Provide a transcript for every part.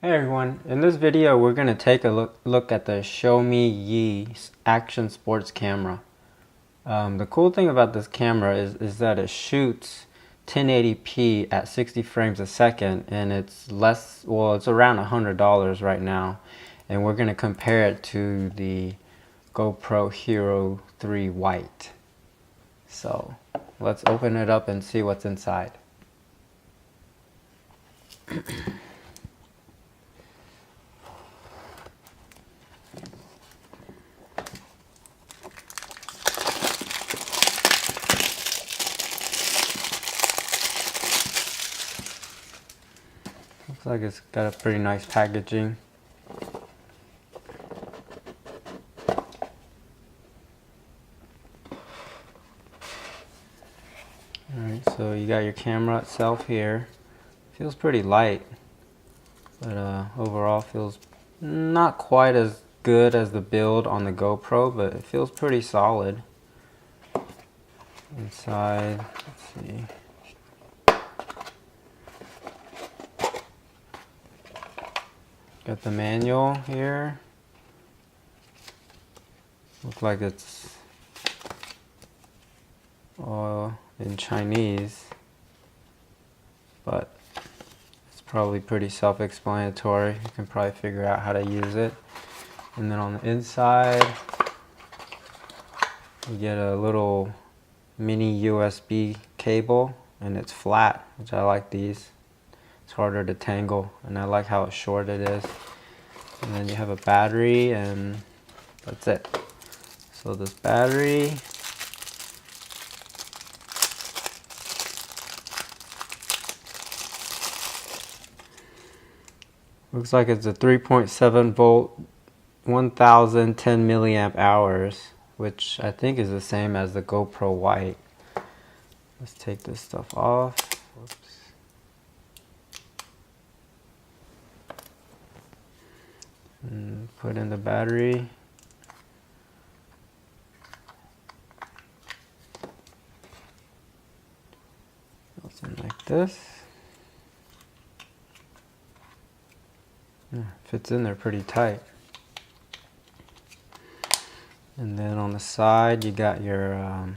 Hey everyone, in this video we're going to take a look at the Xiaomi Yi Action Sports Camera. The cool thing about this camera is that it shoots 1080p at 60 frames a second, and it's it's around $100 right now. And we're going to compare it to the GoPro Hero 3 White. So let's open it up and see what's inside. Looks like it's got a pretty nice packaging. Alright, so you got your camera itself here. Feels pretty light, but overall feels not quite as good as the build on the GoPro, but it feels pretty solid. Inside, let's see. Got the manual here. Looks like it's all in Chinese, but it's probably pretty self-explanatory. You can probably figure out how to use it. And then on the inside, you get a little mini USB cable, and it's flat, which I like these. It's harder to tangle, and I like how short it is. And then you have a battery, and that's it. So this battery looks like it's a 3.7 volt, 1010 milliamp hours, which I think is the same as the GoPro White. Let's take this stuff off. Whoops. And put in the battery. Goes in like this. Fits in there pretty tight. And then on the side you got your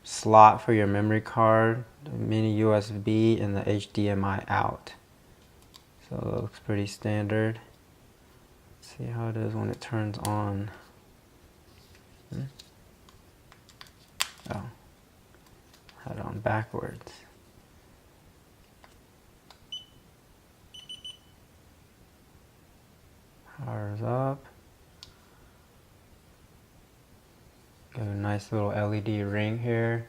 slot for your memory card, the mini USB, and the HDMI out. So it looks pretty standard. Let's see how it is when it turns on. Oh, had it on backwards. Powers up. Got a nice little LED ring here.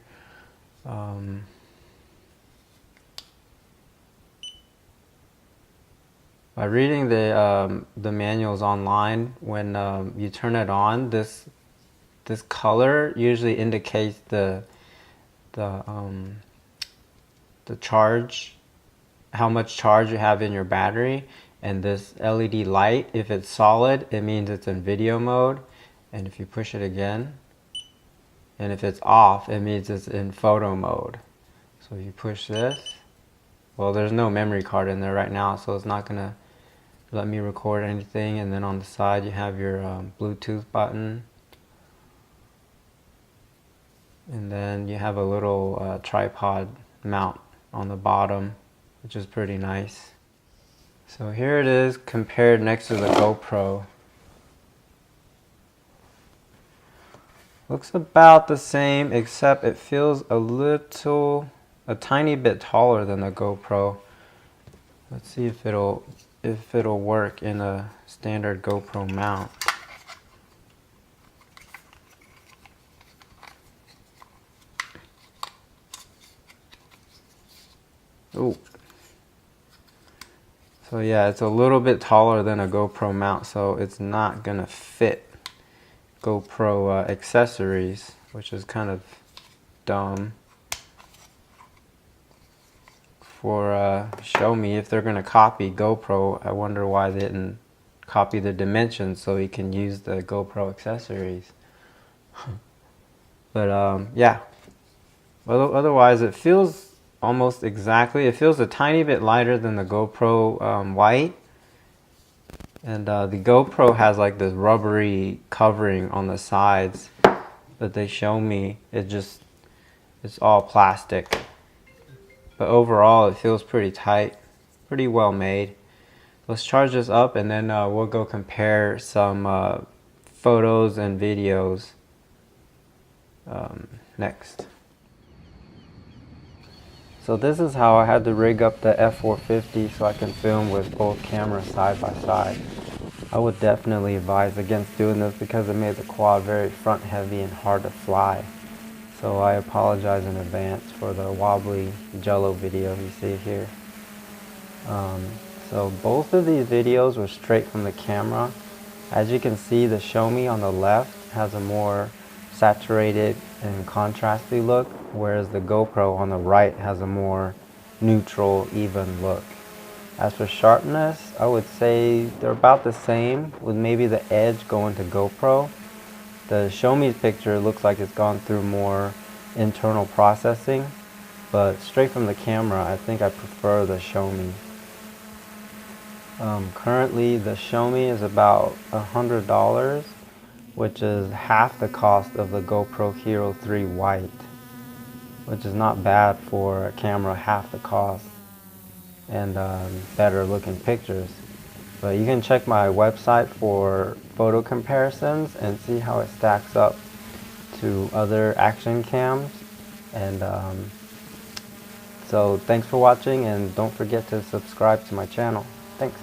By reading the manuals online, when you turn it on, this color usually indicates the charge, how much charge you have in your battery. And this LED light, if it's solid, it means it's in video mode. And if you push it again, and if it's off, it means it's in photo mode. So if you push this, well, there's no memory card in there right now, so it's not gonna let me record anything. And then on the side you have your Bluetooth button, and then you have a little tripod mount on the bottom, which is pretty nice. So here it is compared next to the GoPro. Looks about the same, except it feels a tiny bit taller than the GoPro. Let's see if it'll work in a standard GoPro mount. Ooh. So yeah, it's a little bit taller than a GoPro mount, so it's not gonna fit GoPro accessories, which is kind of dumb for Xiaomi. If they're gonna copy GoPro, I wonder why they didn't copy the dimensions so you can use the GoPro accessories. But yeah, otherwise it feels almost exactly. It feels a tiny bit lighter than the GoPro White, And the GoPro has like this rubbery covering on the sides, but they show me it's all plastic. But overall, it feels pretty tight, pretty well made. Let's charge this up, and then we'll go compare some photos and videos next. So this is how I had to rig up the F450 so I can film with both cameras side by side. I would definitely advise against doing this because it made the quad very front heavy and hard to fly. So I apologize in advance for the wobbly jello video you see here. So both of these videos were straight from the camera. As you can see, the Xiaomi on the left has a more saturated and contrasty look, whereas the GoPro on the right has a more neutral, even look. As for sharpness, I would say they're about the same, with maybe the edge going to GoPro. The Xiaomi's picture looks like it's gone through more internal processing, but straight from the camera, I think I prefer the Xiaomi. Currently, the Xiaomi is about $100, which is half the cost of the GoPro Hero 3 White, which is not bad for a camera half the cost and better looking pictures. But you can check my website for photo comparisons and see how it stacks up to other action cams. And so thanks for watching, and don't forget to subscribe to my channel. Thanks.